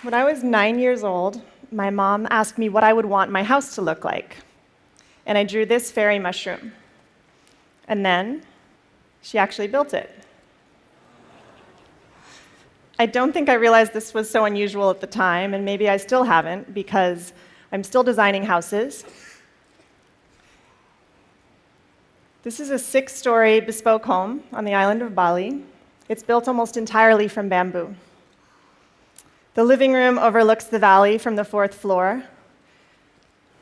When I was 9 years old, my mom asked me what I would want my house to look like. And I drew this fairy mushroom. And then she actually built it. I don't think I realized this was so unusual at the time, and maybe I still haven't, because I'm still designing houses. This is a 6-story bespoke home on the island of Bali. It's built almost entirely from bamboo. The living room overlooks the valley from the 4th floor.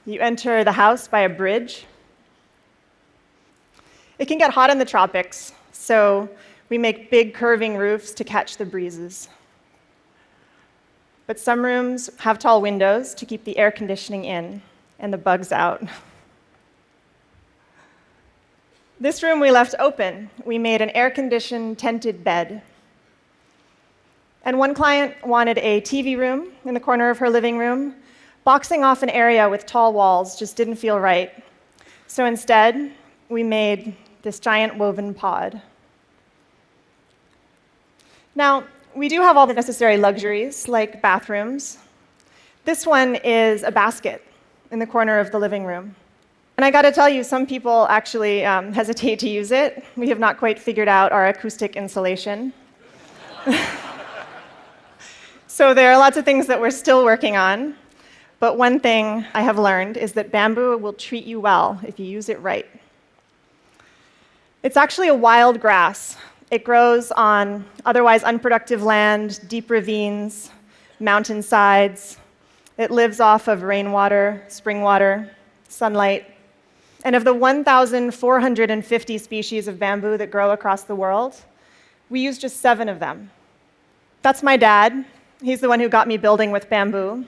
You enter the house by a bridge. It can get hot in the tropics, so we make big curving roofs to catch the breezes. But some rooms have tall windows to keep the air conditioning in and the bugs out. This room we left open. We made an air-conditioned tented bed. And one client wanted a TV room in the corner of her living room. Boxing off an area with tall walls just didn't feel right. So instead, we made this giant woven pod. Now, we do have all the necessary luxuries, like bathrooms. This one is a basket in the corner of the living room. And I gotta tell you, some people actually hesitate to use it. We have not quite figured out our acoustic insulation. So there are lots of things that we're still working on. But one thing I have learned is that bamboo will treat you well if you use it right. It's actually a wild grass. It grows on otherwise unproductive land, deep ravines, mountainsides. It lives off of rainwater, spring water, sunlight. And of the 1,450 species of bamboo that grow across the world, we use just 7 of them. That's my dad. He's the one who got me building with bamboo.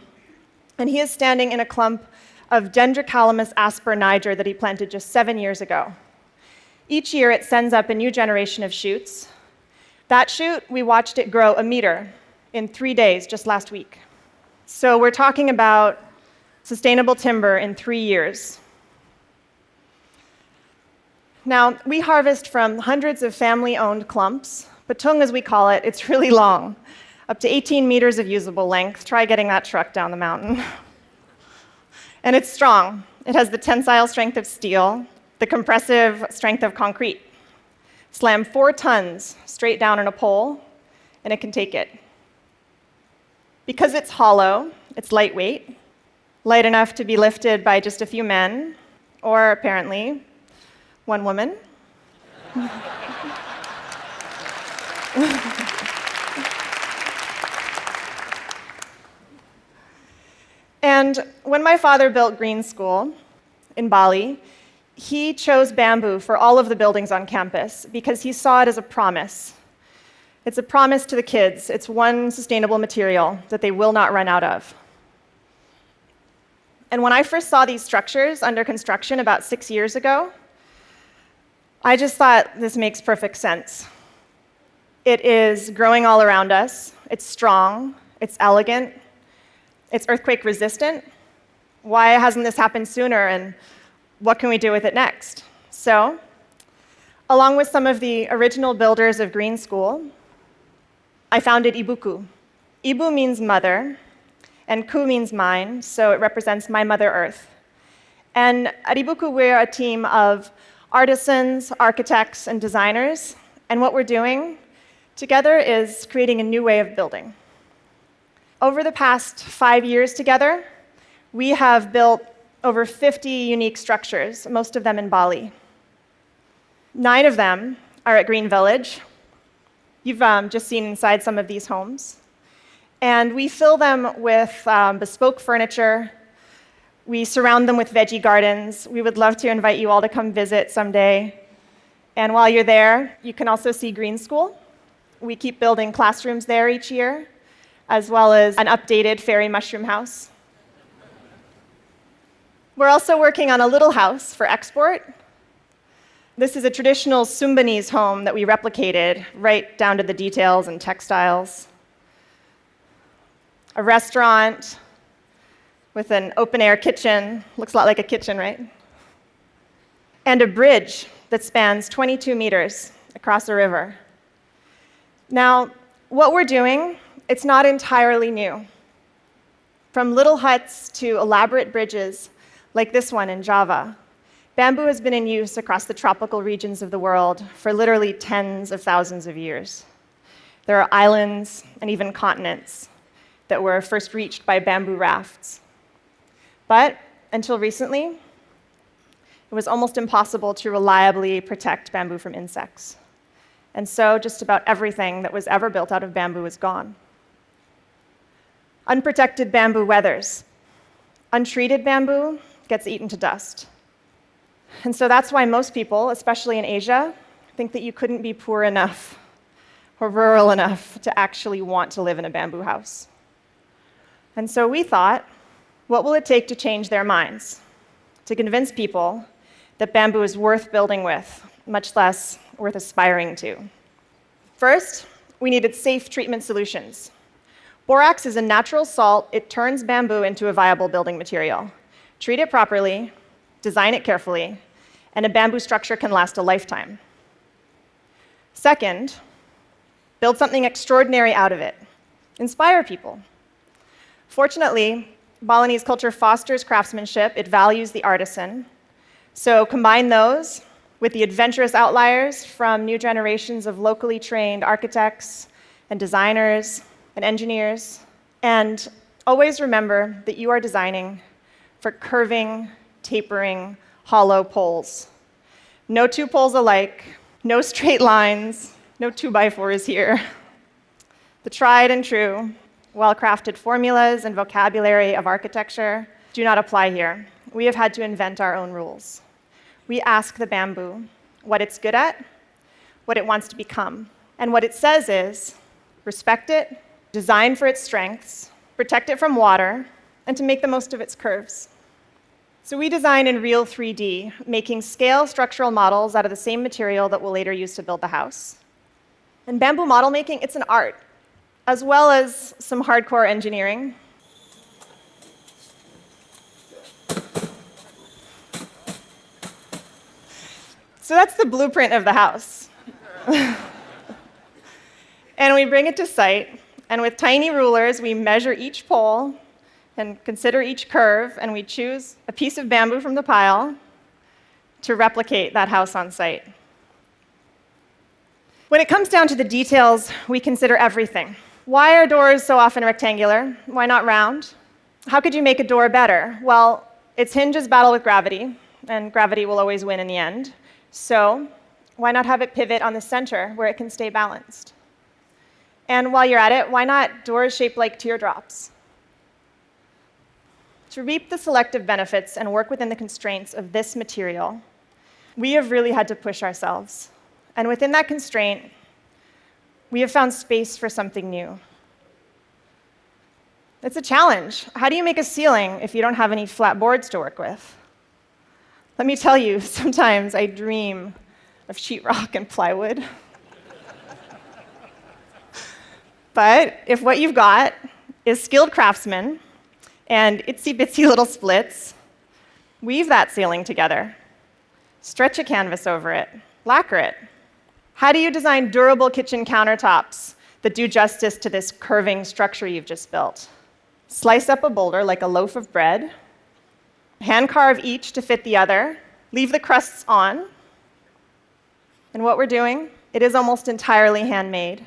And he is standing in a clump of Dendrocalamus asper niger that he planted just 7 years ago. Each year, it sends up a new generation of shoots. That shoot, we watched it grow 1 meter in 3 days just last week. So we're talking about sustainable timber in 3 years. Now, we harvest from hundreds of family-owned clumps. Patung, as we call it, it's really long, up to 18 meters of usable length. Try getting that truck down the mountain. And it's strong. It has the tensile strength of steel, the compressive strength of concrete. Slam 4 tons straight down on a pole, and it can take it. Because it's hollow, it's lightweight, light enough to be lifted by just a few men, or apparently, 1 woman. And when my father built Green School in Bali, he chose bamboo for all of the buildings on campus because he saw it as a promise. It's a promise to the kids. It's one sustainable material that they will not run out of. And when I first saw these structures under construction about 6 years ago, I just thought, this makes perfect sense. It is growing all around us. It's strong. It's elegant. It's earthquake resistant. Why hasn't this happened sooner, and what can we do with it next? So, along with some of the original builders of Green School, I founded Ibuku. Ibu means mother, and Ku means mine, so it represents my Mother Earth. And at Ibuku, we're a team of artisans, architects, and designers, and what we're doing together is creating a new way of building. Over the past 5 years together, we have built over 50 unique structures, most of them in Bali. 9 of them are at Green Village. You've just seen inside some of these homes. And we fill them with bespoke furniture. We surround them with veggie gardens. We would love to invite you all to come visit someday. And while you're there, you can also see Green School. We keep building classrooms there each year, as well as an updated fairy mushroom house. We're also working on a little house for export. This is a traditional Sumbanese home that we replicated right down to the details and textiles. A restaurant with an open-air kitchen. Looks a lot like a kitchen, right? And a bridge that spans 22 meters across a river. Now, what we're doing, it's not entirely new. From little huts to elaborate bridges, like this one in Java, bamboo has been in use across the tropical regions of the world for literally tens of thousands of years. There are islands and even continents that were first reached by bamboo rafts. But until recently, it was almost impossible to reliably protect bamboo from insects. And so just about everything that was ever built out of bamboo is gone. Unprotected bamboo weathers. Untreated bamboo gets eaten to dust. And so that's why most people, especially in Asia, think that you couldn't be poor enough or rural enough to actually want to live in a bamboo house. And so we thought, what will it take to change their minds, to convince people that bamboo is worth building with, much less worth aspiring to? First, we needed safe treatment solutions. Borax is a natural salt. It turns bamboo into a viable building material. Treat it properly, design it carefully, and a bamboo structure can last a lifetime. Second, build something extraordinary out of it. Inspire people. Fortunately, Balinese culture fosters craftsmanship. It values the artisan. So combine those with the adventurous outliers from new generations of locally trained architects and designers and engineers. And always remember that you are designing for curving, tapering, hollow poles. No two poles alike, no straight lines, no 2x4s here. The tried and true, well-crafted formulas and vocabulary of architecture do not apply here. We have had to invent our own rules. We ask the bamboo what it's good at, what it wants to become. And what it says is, respect it, design for its strengths, protect it from water, and to make the most of its curves. So we design in real 3D, making scale structural models out of the same material that we'll later use to build the house. And bamboo model making, it's an art, as well as some hardcore engineering. So that's the blueprint of the house. And we bring it to site, and with tiny rulers, we measure each pole and consider each curve, and we choose a piece of bamboo from the pile to replicate that house on site. When it comes down to the details, we consider everything. Why are doors so often rectangular? Why not round? How could you make a door better? Well, its hinges battle with gravity, and gravity will always win in the end. So why not have it pivot on the center where it can stay balanced? And while you're at it, why not doors shaped like teardrops? To reap the selective benefits and work within the constraints of this material, we have really had to push ourselves. And within that constraint, we have found space for something new. It's a challenge. How do you make a ceiling if you don't have any flat boards to work with? Let me tell you, sometimes I dream of sheetrock and plywood. But if what you've got is skilled craftsmen and itsy-bitsy little splits, weave that ceiling together. Stretch a canvas over it. Lacquer it. How do you design durable kitchen countertops that do justice to this curving structure you've just built? Slice up a boulder like a loaf of bread, hand carve each to fit the other, leave the crusts on, and what we're doing, it is almost entirely handmade.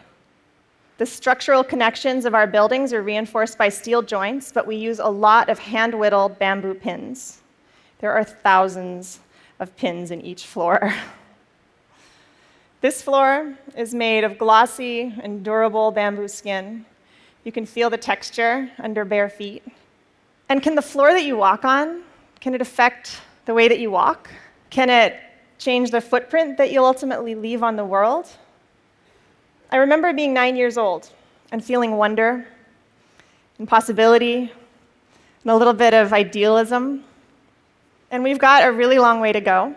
The structural connections of our buildings are reinforced by steel joints, but we use a lot of hand-whittled bamboo pins. There are thousands of pins in each floor. This floor is made of glossy and durable bamboo skin. You can feel the texture under bare feet. And can the floor that you walk on, can it affect the way that you walk? Can it change the footprint that you'll ultimately leave on the world? I remember being 9 years old and feeling wonder and possibility and a little bit of idealism. And we've got a really long way to go.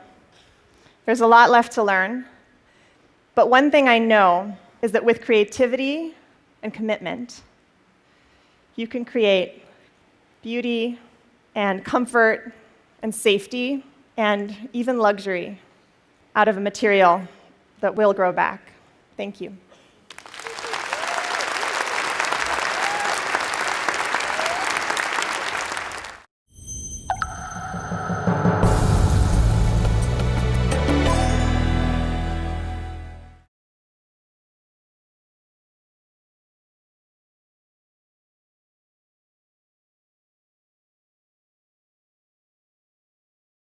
There's a lot left to learn. But one thing I know is that with creativity and commitment, you can create beauty and comfort and safety and even luxury out of a material that will grow back. Thank you.